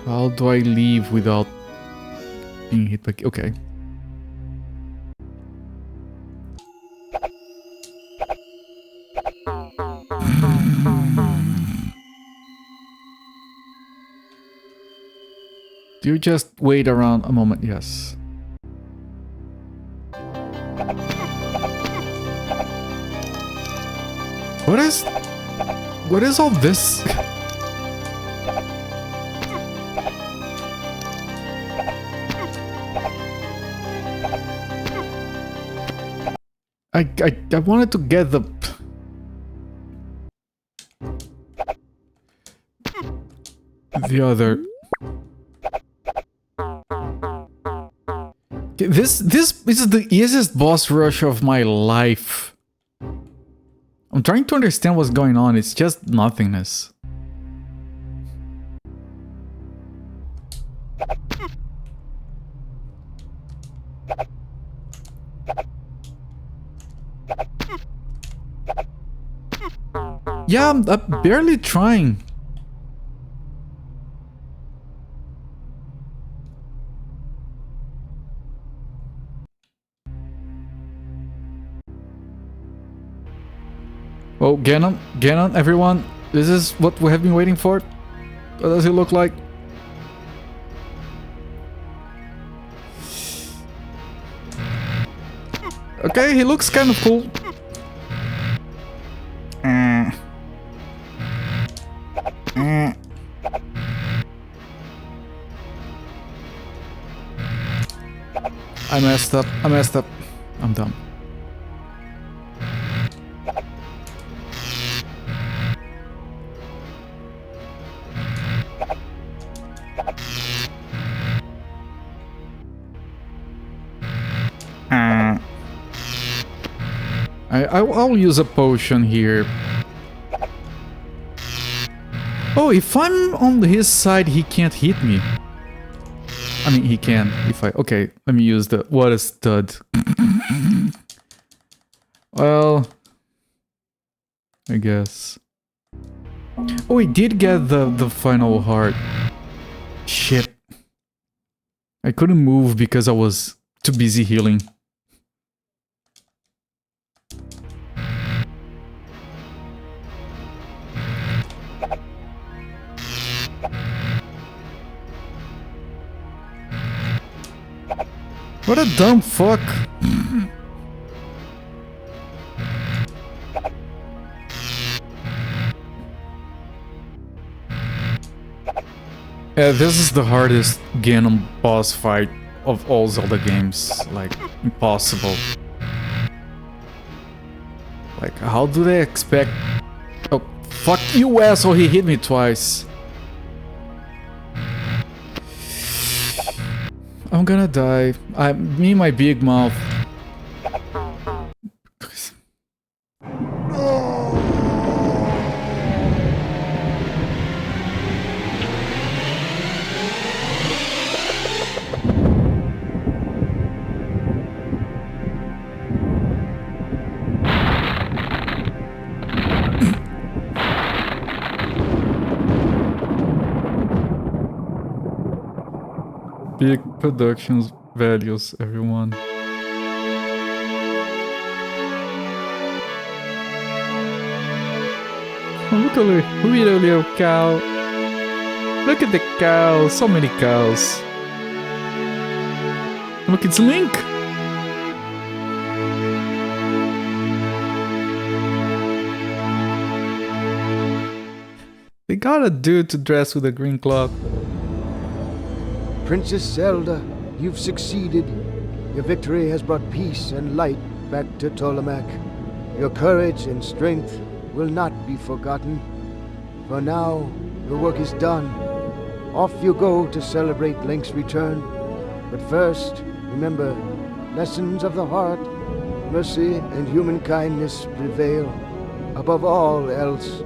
How do I leave without being hit by... Okay. Do you just wait around a moment? Yes. What is all this? I wanted to get the other. This is the easiest boss rush of my life. I'm trying to understand what's going on. It's just nothingness. Yeah, I'm barely trying. Oh, Ganon, everyone, this is what we have been waiting for. What does he look like? Okay, he looks kind of cool. I messed up. I'm dumb. I'll use a potion here. Oh, if I'm on his side, he can't hit me. I mean, he can if I... Okay, let me use the... What a stud. Well... I guess. Oh, he did get the final heart. Shit. I couldn't move because I was Too busy healing. What a dumb fuck. Yeah, this is the hardest Ganon boss fight of all Zelda games. Like, impossible. Like, how do they expect... Oh, fuck you, asshole, he hit me twice. I'm gonna die. Me and my big mouth. Big production values, everyone. Oh, look at the little cow. Look at the cow. So many cows. Look, it's Link. They got a dude to dress with a green cloth. Princess Zelda, you've succeeded. Your victory has brought peace and light back to Tolamac. Your courage and strength will not be forgotten. For now, your work is done. Off you go to celebrate Link's return. But first, remember, lessons of the heart, mercy and human kindness prevail. Above all else,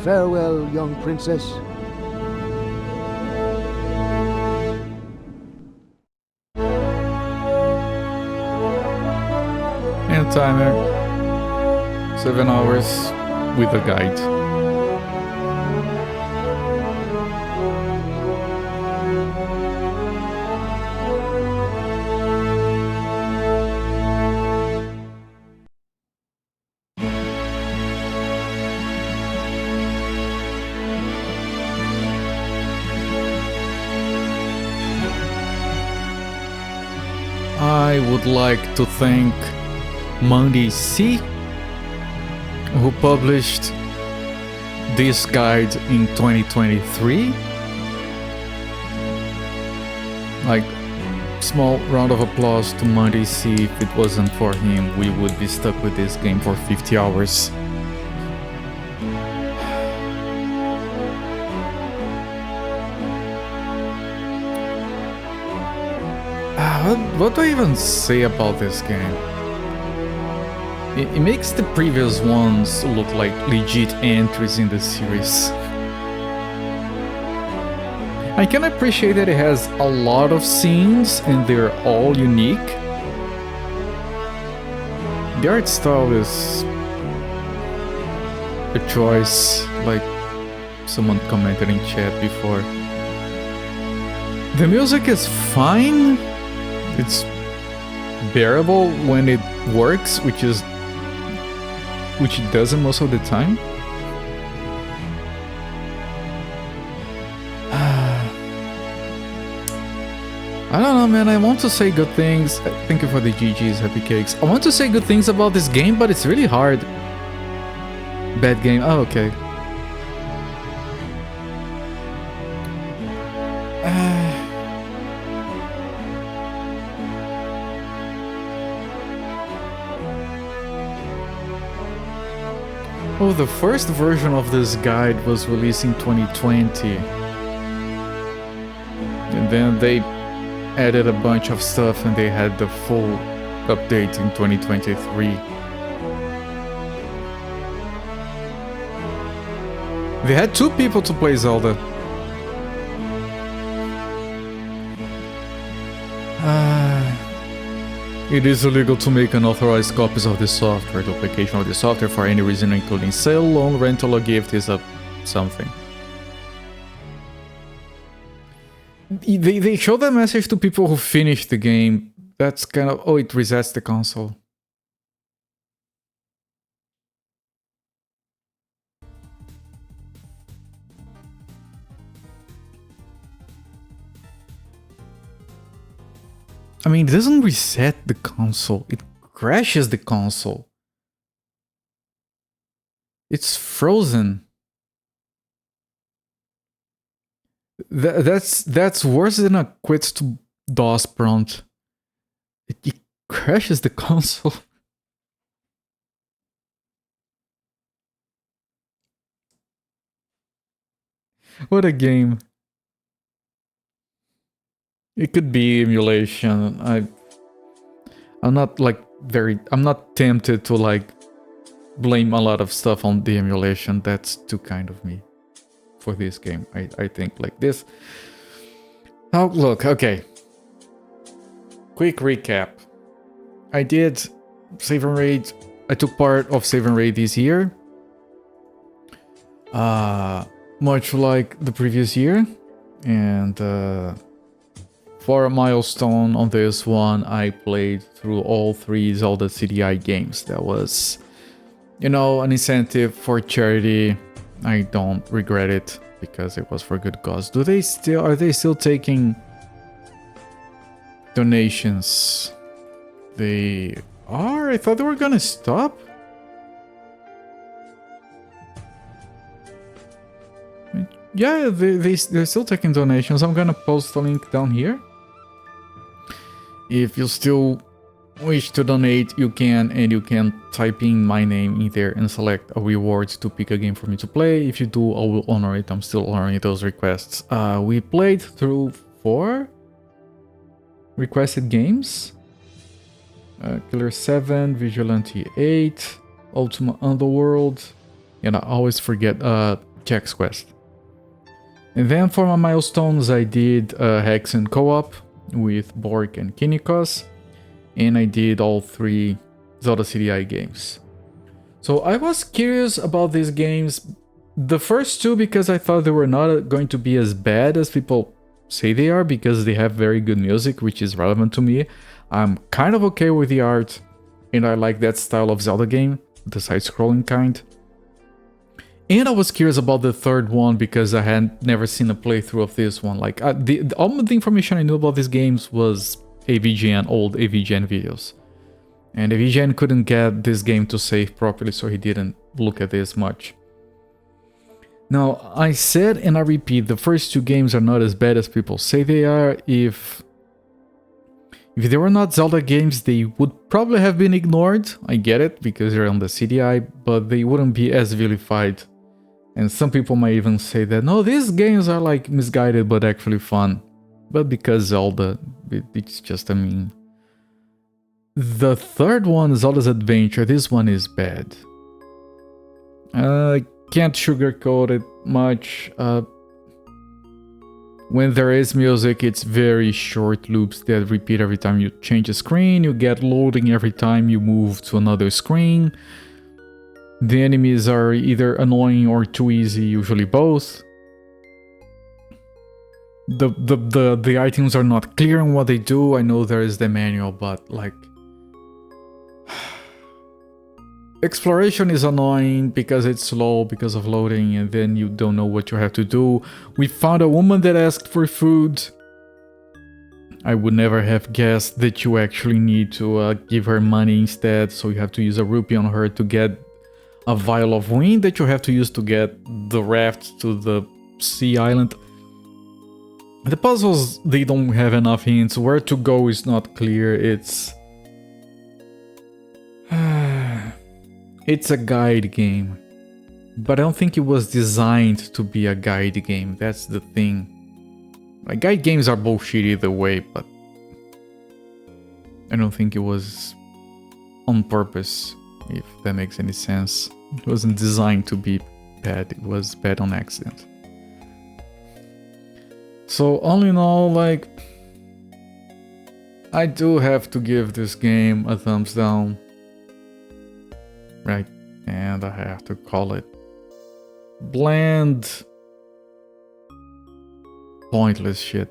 farewell, young princess. And timer. 7 hours with a guide. I would like to thank Mandy C, who published this guide in 2023. Like, small round of applause to Mandy C. If it wasn't for him, we would be stuck with this game for 50 hours. What do I even say about this game? It makes the previous ones look like legit entries in the series. I can appreciate that it has a lot of scenes and they're all unique. The art style is a choice, like someone commented in chat before. The music is fine. It's bearable when it works, which it doesn't most of the time. I don't know, man. I want to say good things. Thank you for the GG's, happy cakes. I want to say good things about this game, but it's really hard. Bad game. Oh, okay. Oh, the first version of this guide was released in 2020. And then they added a bunch of stuff and they had the full update in 2023. They had 2 people to play Zelda. It is illegal to make unauthorized copies of the software. Duplication of the software for any reason, including sale, loan, rental, or gift, is a something. They show that message to people who finished the game. That's kind of... Oh, it resets the console. I mean, it doesn't reset the console. It crashes the console. It's frozen. That's worse than a quit to DOS prompt. It crashes the console. What a game. It could be emulation. I'm not like I'm not tempted to like blame a lot of stuff on the emulation. That's too kind of me for this game. I think like this. Oh, look, okay. Quick recap. I did Save and Raid. I took part of Save and Raid this year. Much like the previous year. And for a milestone on this one, I played through all 3 Zelda CDI games. That was, you know, an incentive for charity. I don't regret it because it was for good cause. Are they still taking donations? They are? I thought they were gonna stop. Yeah, they're still taking donations. I'm gonna post a link down here. If you still wish to donate, you can, and you can type in my name in there and select a reward to pick a game for me to play. If you do, I will honor it. I'm still honoring those requests. We played through 4 requested games. Killer 7, Vigilante 8, Ultima Underworld, and I always forget Jack's Quest. And then for my milestones, I did Hexen Co-op with Bork and Kinikos, and I did all 3 Zelda CDI games. So I was curious about these games. The first 2 because I thought they were not going to be as bad as people say they are, because they have very good music, which is relevant to me. I'm kind of okay with the art, and I like that style of Zelda game, the side-scrolling kind. And I was curious about the third one because I had never seen a playthrough of this one. Like, all the information I knew about these games was AVGN, old AVGN videos. And AVGN couldn't get this game to save properly, so he didn't look at this much. Now, I said and I repeat, the first 2 games are not as bad as people say they are. If they were not Zelda games, they would probably have been ignored. I get it, because they're on the CDI, but they wouldn't be as vilified. And some people might even say that, no, these games are like misguided but actually fun. But because Zelda, it's just a meme. The third one, Zelda's Adventure, this one is bad. I can't sugarcoat it much. When there is music, it's very short loops that repeat every time you change a screen. You get loading every time you move to another screen. The enemies are either annoying or too easy, usually both. The items are not clear on what they do. I know there is the manual, but like... Exploration is annoying because it's slow because of loading, and then you don't know what you have to do. We found a woman that asked for food. I would never have guessed that you actually need to give her money instead, so you have to use a rupee on her to get a vial of wind that you have to use to get the raft to the sea island. The puzzles, they don't have enough hints. Where to go is not clear. It's a guide game, but I don't think it was designed to be a guide game. That's the thing. Like, guide games are bullshit either way, but I don't think it was on purpose, if that makes any sense. It wasn't designed to be bad, it was bad on accident. So all in all, like, I do have to give this game a thumbs down. Right, and I have to call it bland, pointless shit.